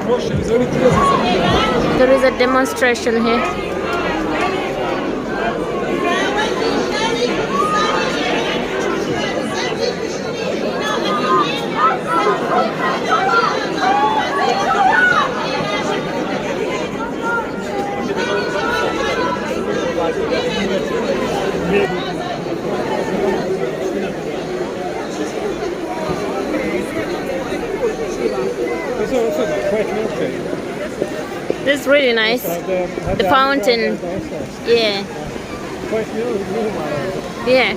There is a demonstration here. This is really nice. The fountain. Yeah. Yeah.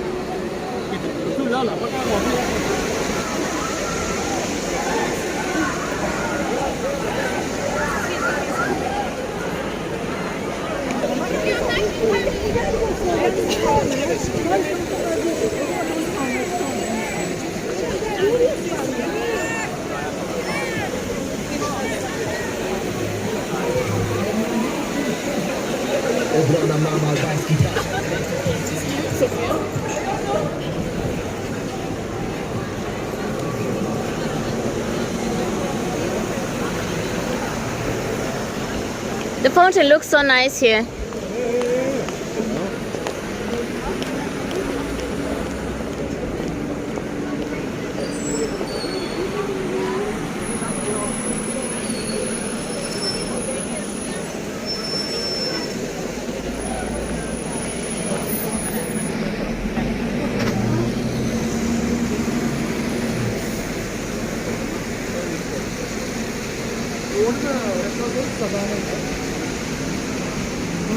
The fountain looks so nice here.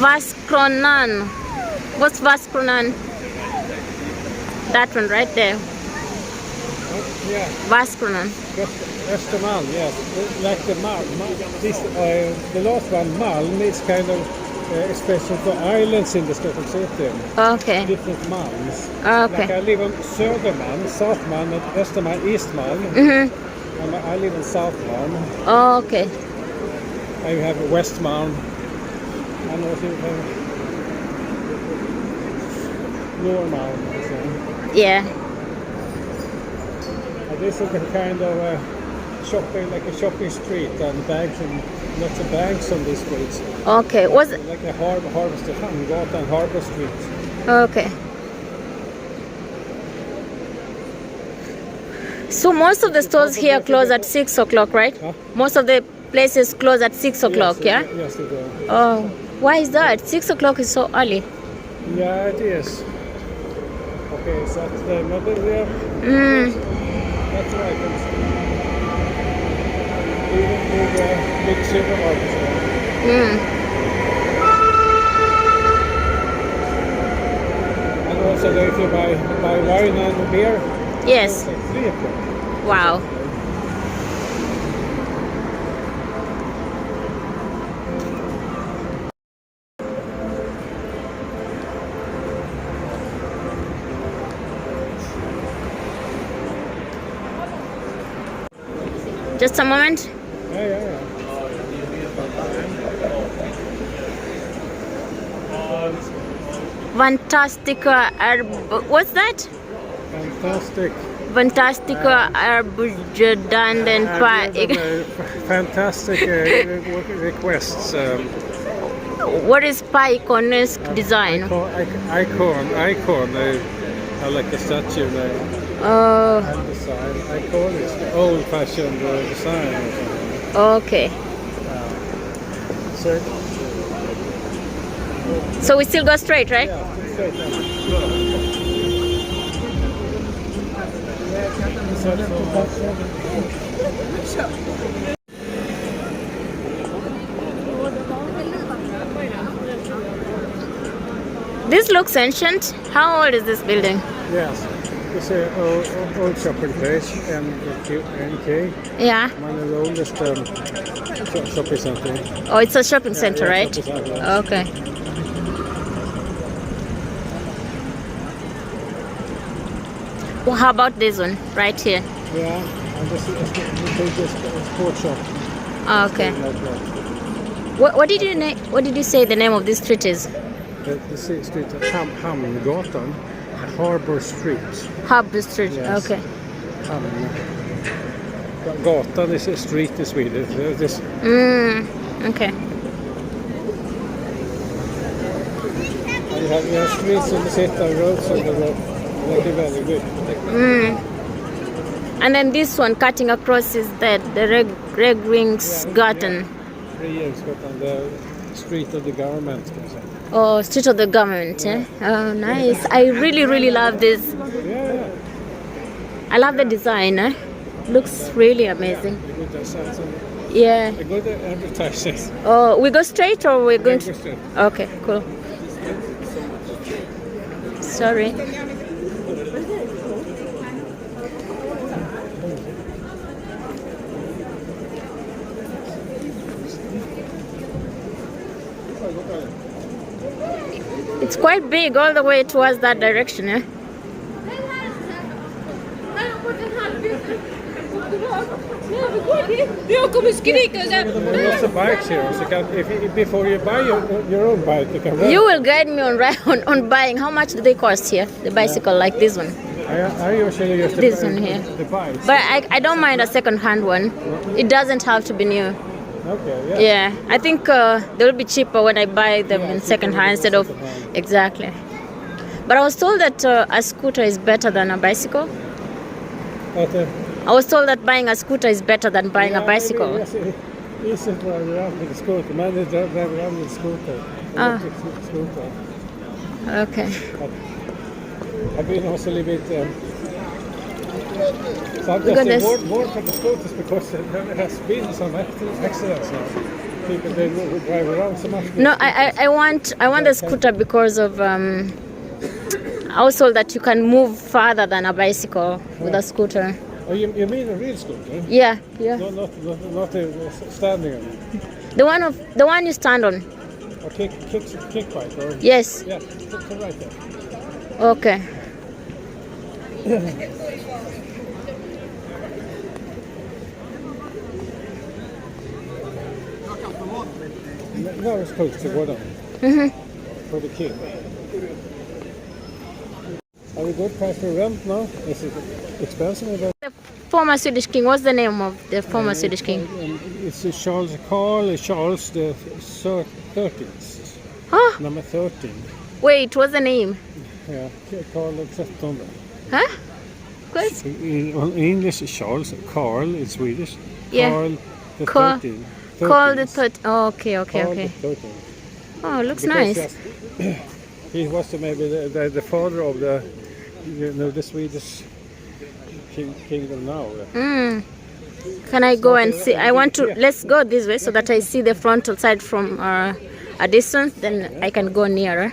Vaskronan. What's Vaskronan? That one right there. Yeah. Vaskronan. Östermalm, yes. Like the Malm. This, the last one, Malm, is kind of special for islands in the Stockholm city. Okay. Different Malms. Okay. Like I live on Södermalm, Southmalm, and Östermalm, Eastmalm. And I live in Southmalm. Okay. I have Westmalm. And also Norrmalm. Yeah. This is a kind of shopping, like a shopping street, and banks and lots of banks on these streets. Okay. Was it like a harvester, Hamngatan and Harbor Street? okay? So most of the stores here close at 6 o'clock, right? Huh? Most of the places close at 6 o'clock, yeah? Yes, they do. Oh, why is that? 6 o'clock is so early. Yeah, it is. Okay, so that's the mother there. That's right. Big supermarkets there. And also there, if you buy wine and beer, Yes. it's like 3 o'clock. Wow. Just a moment. Yeah. Fantastica herb. What's that? Fantastic. Fantastica Erbjudanden Fantastic requests. What is Paiconesque design? Icon. I like a statue there. Oh, And design. Icon is the old-fashioned design. okay. So we still go straight, right? Yeah, straight This looks ancient. How old is this building? Yes, it's an old shopping place, NK. Yeah. One of the oldest shopping center. Oh, it's a shopping center, Yeah, right? shopping center, yes. Okay. Well, how about this one right here? Yeah, and this is the biggest sports shop. Oh, okay. Like that. What did you say the name of this street is? The street Hamngatan, Harbor Street. Harbor Street. Yes. Okay. Hamn. Gatan is a street in Sweden. This, Okay. you have streets in the city and roads on the road. That is very good. And then this one cutting across is the Regeringsgatan. Regeringsgatan, the street of the government. Can I say. Oh, street of the government. Eh? Oh, nice. I really love this. Yeah. I love the design. Eh? Looks really amazing. Good design. Yeah. A good advertising. Oh, we go straight or we're going to... Straight. Okay, cool. Sorry. It's quite big all the way towards that direction, eh? Lots of bikes here. So before you buy your own bike, you can rent. You will guide me on buying. How much do they cost here? The bicycle like this one? I usually use This one here. the bikes. But I don't mind a second-hand one. It doesn't have to be new. Okay, Yeah, I think they will be cheaper when I buy them in second-hand instead of... second-hand. Exactly. But I was told that a scooter is better than a bicycle. But, I was told that buying a scooter is better than buying a bicycle. Yes, easy to drive around with the scooter. Many drive around with the scooter. Electric scooter. Okay. But I've been also a little bit... so I'm Look at this. just more for the scooters because there has been some accidents now. People they drive around so much. No, I want the scooter because of I was told that you can move farther than a bicycle with a scooter. Oh, you mean a real scooter? Yeah. No, not standing on it. The one you stand on. Or kick bike? Or, Yes. Yeah, right there. Okay. Now it's Kungsträdgården. For the king. Are we good price for rent now? Is it expensive? The former Swedish king. What's the name of the former Swedish king? It's Charles the 13th. Huh? Number 13. Wait, what's the name? Yeah, Carl the 13th. Huh? What? In English, Charles. Carl in Swedish. Yeah. Carl the Carl- 13th. Call the third. Oh, okay. Carl the 13th. Oh, looks Because nice. he was maybe the father of the Swedish kingdom now. Can I go and see? I want to. Let's go this way so that I see the frontal side from a distance. Then I can go nearer.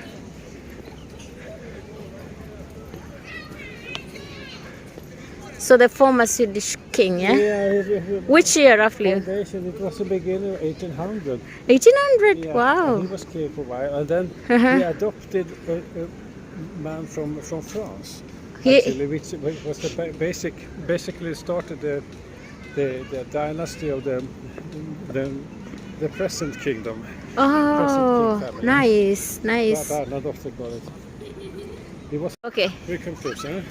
So the former Swedish king, yeah? Which year roughly? Foundation, it was the beginning of 1800. 1800. Yeah, Wow. and he was king for a while, and then he adopted a man from France. Actually, which was basically started the dynasty of the present kingdom. Oh, present king family. nice. Bernadotte called it. He was Okay. very confused, eh?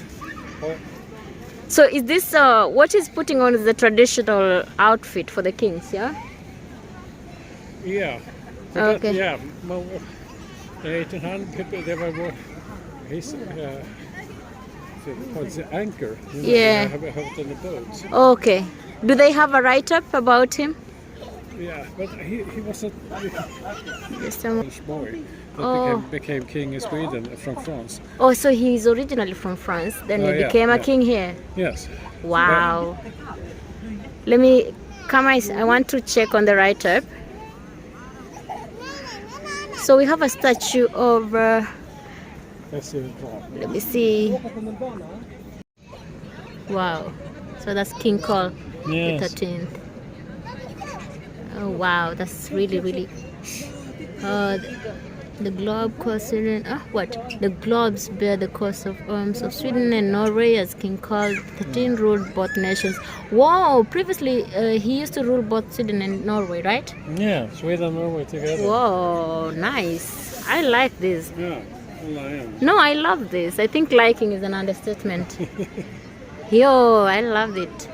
So is this what he's putting on is the traditional outfit for the kings, yeah? Yeah. Okay. Yeah. Well, the 1800 people, they were more. He's what's the anchor? You know, Yeah. Have it on the boat. Okay. Do they have a write-up about him? Yeah, but he was a Yes, English boy that Oh. became king in Sweden from France. Oh, so he's originally from France, then he yeah, became a yeah. king here. Yes. Wow. Let me come. I want to check on the write-up. So we have a statue of. Let's see. Let me see. Wow. So that's King Carl Yes. the 13th. Oh wow, that's really. The globe coast Sweden. What? The globes bear the coast of arms of Sweden and Norway as King Carl XIII ruled both nations. Wow! Previously, he used to rule both Sweden and Norway, right? Yeah, Sweden and Norway together. Whoa, nice. I like this. Yeah, lion. No, I love this. I think liking is an understatement. Yo, I loved it.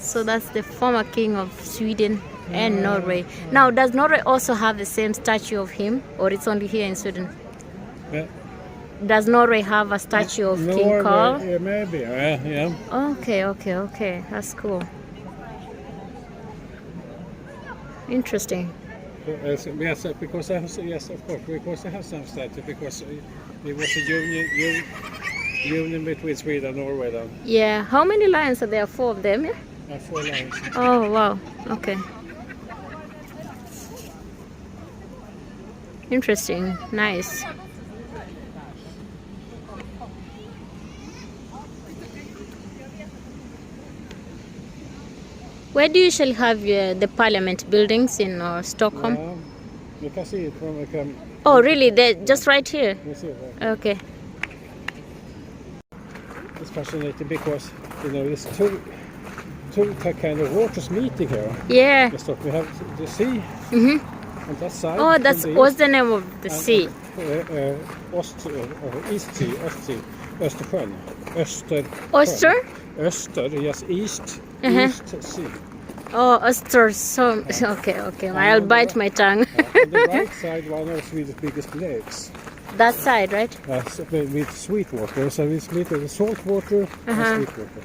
So that's the former king of Sweden and Norway. Now, does Norway also have the same statue of him, or it's only here in Sweden? Yeah. Does Norway have a statue of King Carl? Yeah, maybe. Yeah. Okay. That's cool. Interesting. Yes, because yes, of course, because I have some statue, because it was a union between Sweden and Norway then. Yeah. How many lions are there? 4 of them, yeah? 4 lions. Oh, wow. Okay. Interesting. Nice. Where do you usually have the parliament buildings in Stockholm? You can see it from the Oh, really? They're just right here? You see it there. Okay. It's fascinating because, it's two kind of waters meeting here. Yeah. We have the sea on that side. Oh, what's the name of the sea? East Sea, Östersjön. Öster? Öster, yes, East Sea. Oh, Öster. So, okay. I'll bite my tongue. On the right side, one of Sweden's biggest lakes. That side, right? With sweet water. So we split the salt water and sweet water.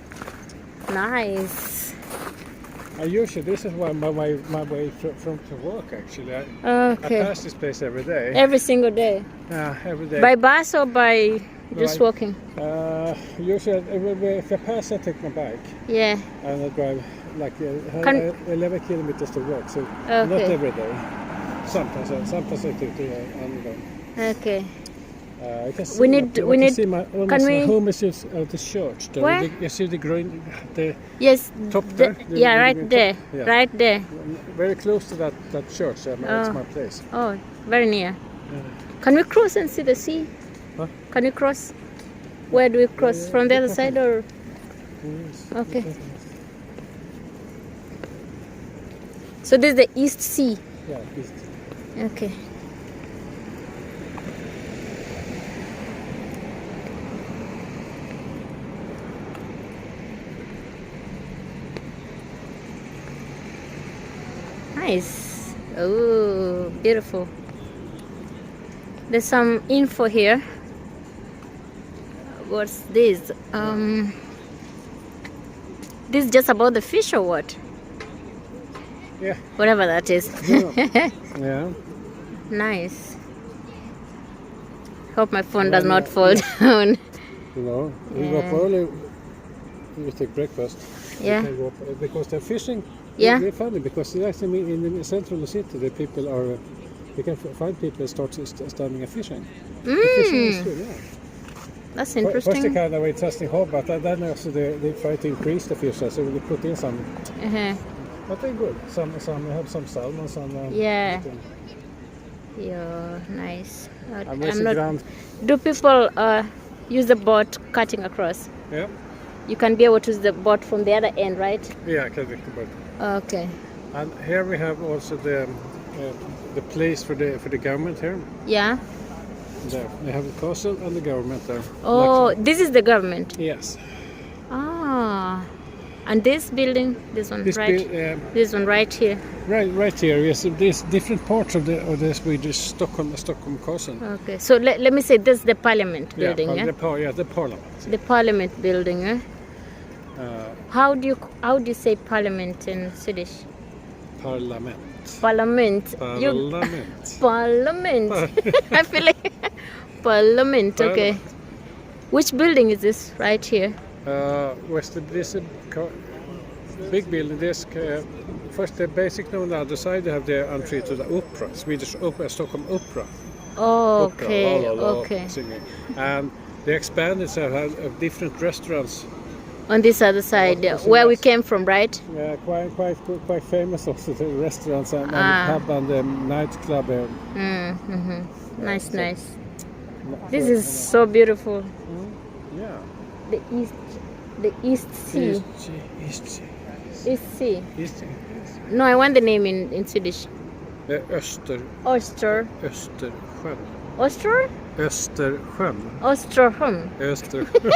Nice. Usually, this is my way from to work, actually. I pass this place every day. Every single day? Yeah, every day. By bus or by just walking? Usually, if I pass, I take my bike. Yeah. And I drive like 11 kilometers to work, so not every day. Sometimes I take the underground. Okay. We need. See my home is the church. Where? You see the green, yes, top there. Right there. Yeah. Right there. Very close to that church. It's my place. Oh, very near. Can we cross and see the sea? Huh? Can we cross? Where do we cross? From the other side or? Yes. Okay. So this is the East Sea. Yeah, East. Okay. Nice. Oh, beautiful. There's some info here. What's this? This is just about the fish or what? Yeah. Whatever that is. Yeah. Nice. Hope my phone does not fall down. We go up early. We take breakfast. Yeah. Because they're fishing. Yeah. They're funny because actually in the central of the city, the people are. You can find people start standing and fishing. Fishing is good, yeah. That's interesting. First, they kind of interesting hobby, but then also they try to increase the fish, so they put in some. But they're good. Some have some salmon, some. Yeah. Yeah, nice. I'm not. Do people use the boat cutting across? Yeah. You can be able to use the boat from the other end, right? Yeah, I can take the boat. Okay. And here we have also the place for the government here. Yeah. There, they have the castle and the government there. Oh, this is the government. Yes. Ah. And this building, this one, This right? This one right here. Right here. Yes, there's different parts of the Swedish Stockholm castle. Okay, so let me say this is the parliament building, yeah? The parliament. The parliament building, eh? How do you say parliament in Swedish? Parlament. Parliament. Parlament. Parliament. I feel like parliament. Okay. Which building is this right here? This big building. This first the basic on the other side. They have the entry to the opera, Swedish opera, Stockholm Opera. Oh, okay, opera, okay. Singing. And they expanded, so have different restaurants. On this other side, where we came from, right? Yeah, quite famous also the restaurants and the pub and the nightclub here. Nice. This is so beautiful. Yeah. The East Sea. East Sea. No, I want the name in Swedish. Östersjön. Oster. Östersjön. Oster? Östersjön. Osterholm. Östersjön.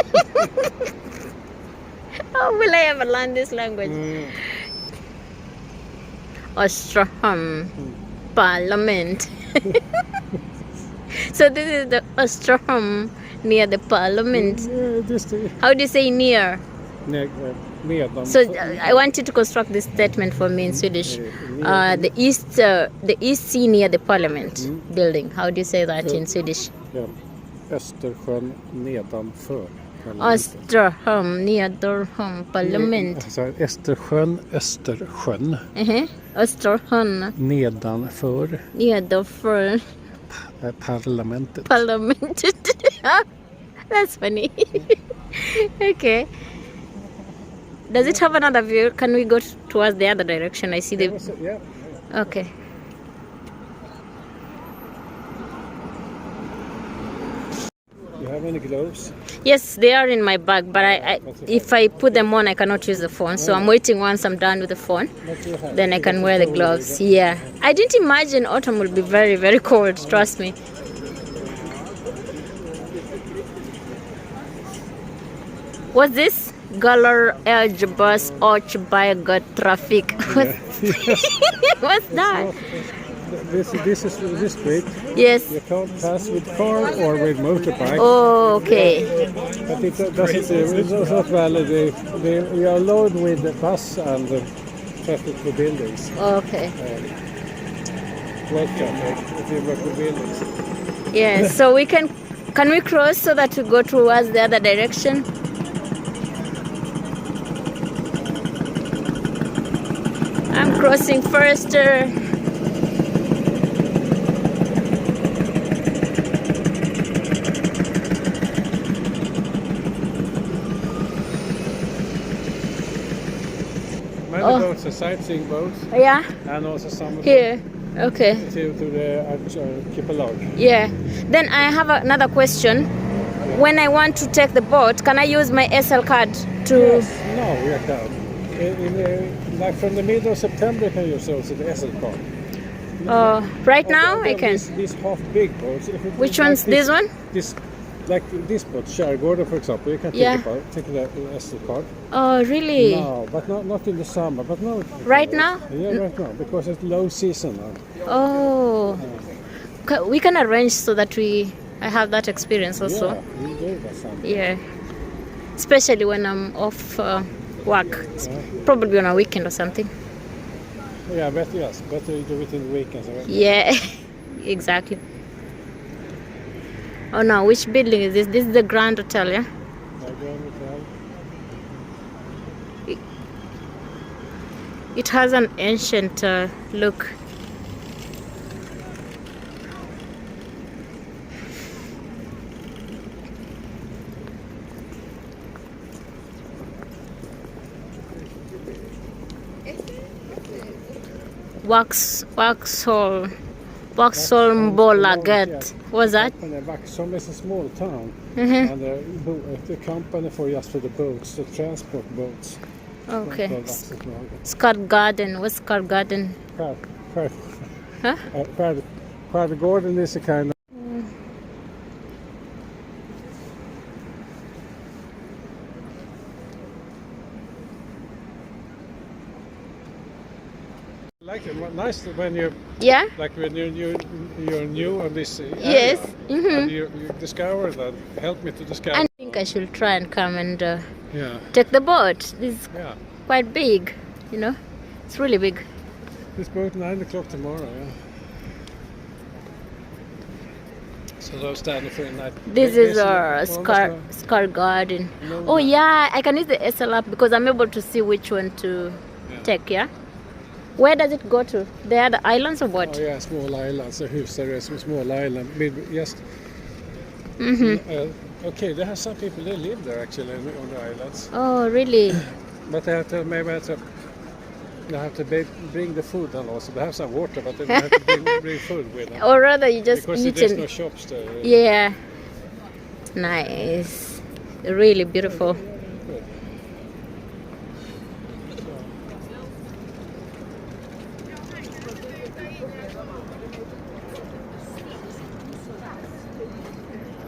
Oh, will I ever learn this language? Stockholm Parliament. So this is the Stockholm near the Parliament. How do you say near? So I want you to construct this statement for me in Swedish. The east sea near the Parliament building. How do you say that in Swedish? Östersjön nedanför. Stockholm nedanför Parliament. Alltså Östersjön. Stockholm Nedanför. Nedanför Parlamentet. That's funny. Okay. Does it have another view? Can we go towards the other direction? I see the... Yeah. Okay. You have any gloves? Yes, they are in my bag, but if I put them on, I cannot use the phone. So I'm waiting once I'm done with the phone. Then I can wear the gloves. Yeah. I didn't imagine autumn would be very, very cold. Trust me. What's this? Galar Elgebus Archbiogot Traffic. What's that? This is great. Yes. You can't pass with car or with motorbike. Oh, okay. But it's not valid. You are allowed with the bus and the traffic for buildings. Okay. Road traffic if you work with buildings. Yeah. So we can we cross so that we go towards the other direction? I'm crossing first. Many boats are sightseeing boats. Yeah. And also some Here. Okay. to the archipelago. Yeah. Then I have another question. When I want to take the boat, can I use my SL card to? Yes. No, you can. Like from the middle of September, you can use also the SL card. Right now I can. These half big boats. Which one's this one? Like this boat, Kungsträdgården, for example, you can take the SL card. Oh, really? No, but not in the summer. But no. Right now? Yeah, right now, because it's low season now. Oh. We can arrange so that I have that experience also. Yeah, we do that sometime. Yeah. Especially when I'm off work. Probably on a weekend or something. Yeah, better you do it in the weekends. Right? Yeah, exactly. Oh no, which building is this? This is the Grand Hotel, yeah? It has an ancient look. Vaxholmbolaget. What's that? Vaxholm is a small town, and the company for the boats, the transport boats. Okay. Skärgården. What's Skärgården? Kungsträdgården is a kind of. Like it, nice when you like when you're new on this area, yes, and you discover that. Help me to discover. I think I should try and come and take the boat. This is quite big, you know. It's really big. This boat 9 o'clock tomorrow. Yeah. So they'll stand for a night. This is our Skärgården. Oh yeah, I can use the SL app because I'm able to see which one to take. Yeah. Where does it go to? The other islands or what? Oh yeah, small islands. The Husarö is a small island. Just. Okay, there are some people they live there actually on the islands. Oh really? But they have to bring the food and also they have some water, but they have to bring food with them. Or rather, you just because eat there's it. no shops there. Really. Yeah. Nice. Really beautiful.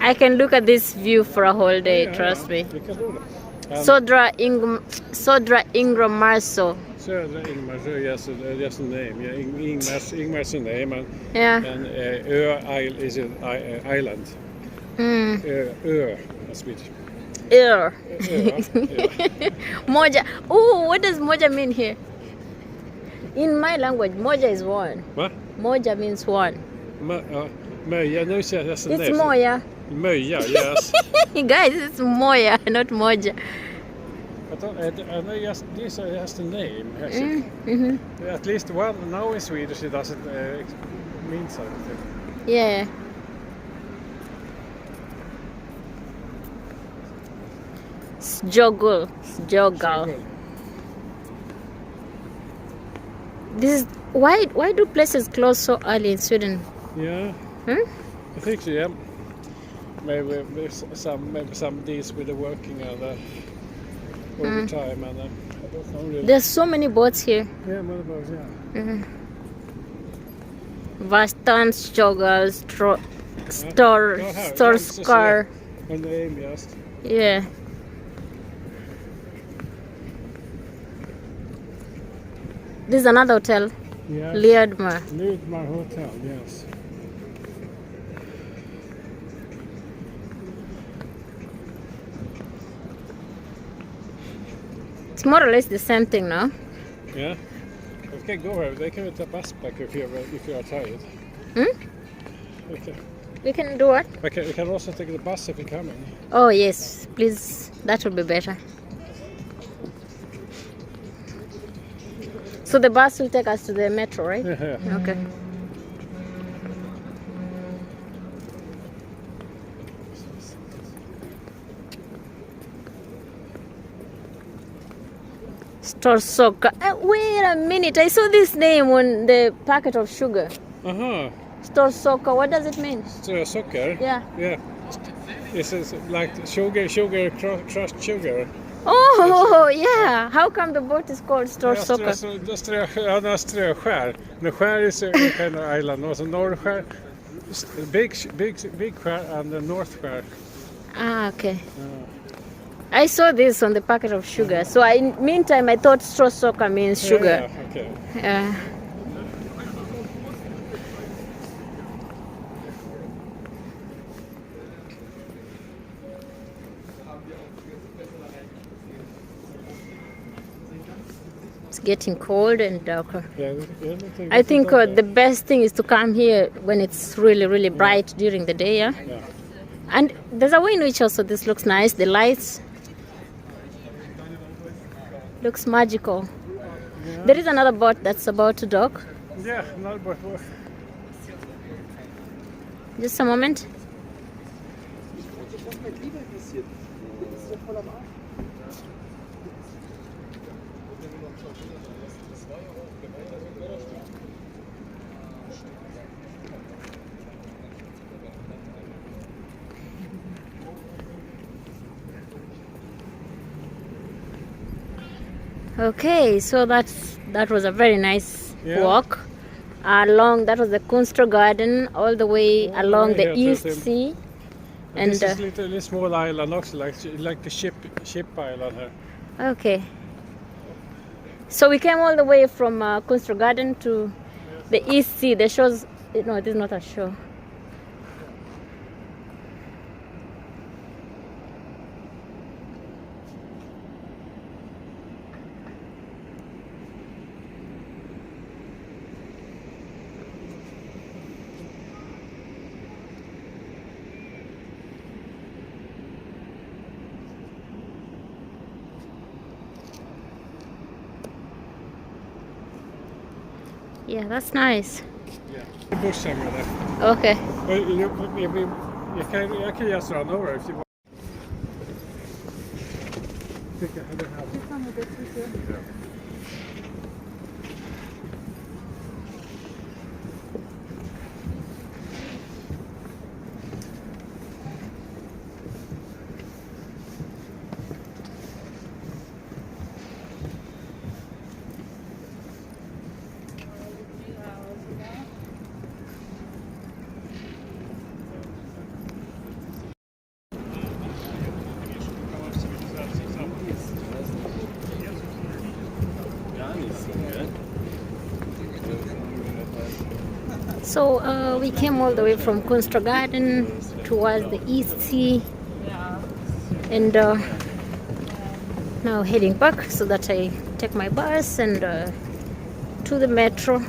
I can look at this view for a whole day, trust me. You can do Sodra Ingram Marso. Södra Ingmarsö, yes, that's the name. Yeah, Ingmars the name, Yeah. and is an island. Ö, that's Swedish. Yeah. Yeah. Moja. Oh, what does moja mean here? In my language, moja is one. What? Moja means one. Möja, no, that's the name. It's moja. Möja, yes. Guys, it's moja, not moja. I know just this has the name. Actually. At least one now in Swedish it doesn't mean something. Yeah. Joggle. This is why do places close so early in Sweden? Yeah. I think so. Yeah. Maybe some deals with the working and overtime and I don't know really. There's so many boats here. Yeah, motorboats. Yeah. Vastans, joggers, storskar. On the aim, yes. Yeah. This is another hotel. Yes. Liadmar. Liadmar Hotel, yes. It's more or less the same thing now. Yeah. We can go here. They can take a bus back if you are tired. We can do what? We can also take the bus if you're coming. Oh yes, please. That would be better. So the bus will take us to the metro, right? Yeah. Okay. Storsoka. Wait a minute. I saw this name on the packet of sugar. Storsoka. What does it mean? Soccer? Yeah. Yeah. It's like sugar, crushed sugar. Oh, yeah. How come the boat is called Storsoka? Ströskär. The skär is a kind of island. Also Norrskär, big skär, and the North skär. Ah, okay. I saw this on the packet of sugar. So meantime I thought Storsoka means sugar. Yeah, okay. Yeah. It's getting cold and darker. Yeah, I think the best thing is to come here when it's really, really bright during the day. Yeah. And there's a way in which also this looks nice. The lights looks magical. Yeah. There is another boat that's about to dock. Yeah, another boat. Just a moment. Okay, so that was a very nice walk along. That was the Kungsträdgården all the way along the East Sea. And this is little small island, also like the ship island here. Okay. So we came all the way from Kungsträdgården to the East Sea. The shores. No, it is not a shore. Yeah, that's nice. Yeah. Bush somewhere there. Okay. Well, you can just run over if you want. So we came all the way from Kungsträdgården towards the East Sea, and now heading back so that I take my bus and to the metro.